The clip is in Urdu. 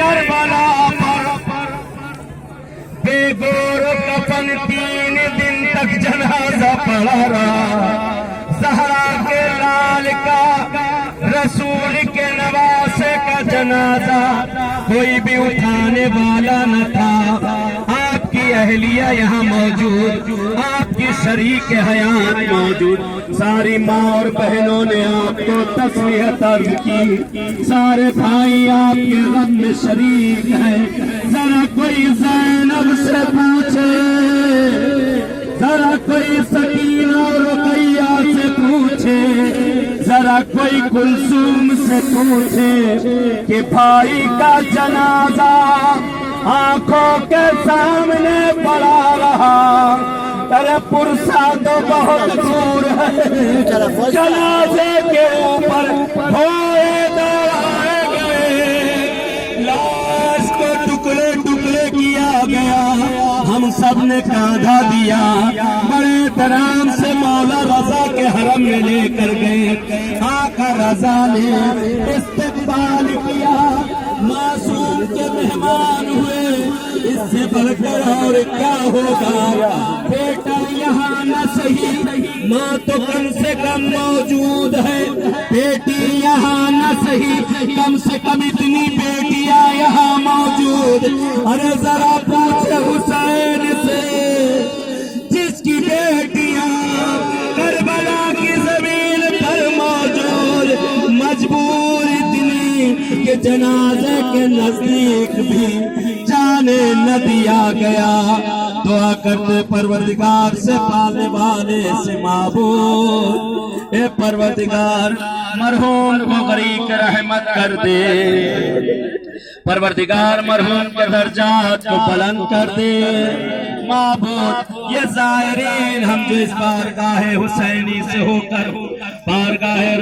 کربلا پر بے گور کفن 3 دن تک جنازہ پڑا رہا، زہرا کے لال کا رسول کے نواسے کا جنازہ کوئی بھی اٹھانے والا نہ تھا۔ آپ کی اہلیہ یہاں موجود، آپ کی شریک حیات موجود، ساری ماں اور بہنوں نے آپ کو تسلیت عرض کی، سارے بھائی آپ کے غم میں شریک ہیں۔ ذرا کوئی زینب سے پوچھے، ذرا کوئی سکینہ اور رقیہ سے پوچھے، ذرا کوئی کلثوم سے پوچھے کہ بھائی کا جنازہ آنکھوں کے سامنے پڑا رہا، ارے پرسا تو بہت دور ہے، جنازے کے اوپر ہوئے دوڑائے گئے، لاش کو ٹکڑے ٹکڑے کیا گیا، ہم سب نے کاندھا دیا، بڑے احترام سے مولا رضا کے حرم میں لے کر گئے، آقا رضا نے استقبال کیا، معصوم کے مہمان ہوئے، اس سے بڑھ کر اور کیا ہوگا؟ بیٹا یہاں نہ صحیح، ماں تو کم سے کم موجود ہے، بیٹی یہاں نہ صحیح، کم سے کم اتنی بیٹیاں یہاں موجود، ارے ذرا پوچھے حسین سے جس کی بیٹیاں کربلا کی زمین پر موجود، مجبور اتنی کہ جنازے کے نزدیک بھی جانے نہ دیا گیا۔ دعا کرتے پروردگار سے پانے والے سے معبود، اے پروردگار مرحوم کو غریق رحمت کر دے، پروردگار مرحوم کے درجات کو بلند کر دے، معبود یہ زائرین ہم جو اس بارگاہ حسینی سے ہو کر بارگاہ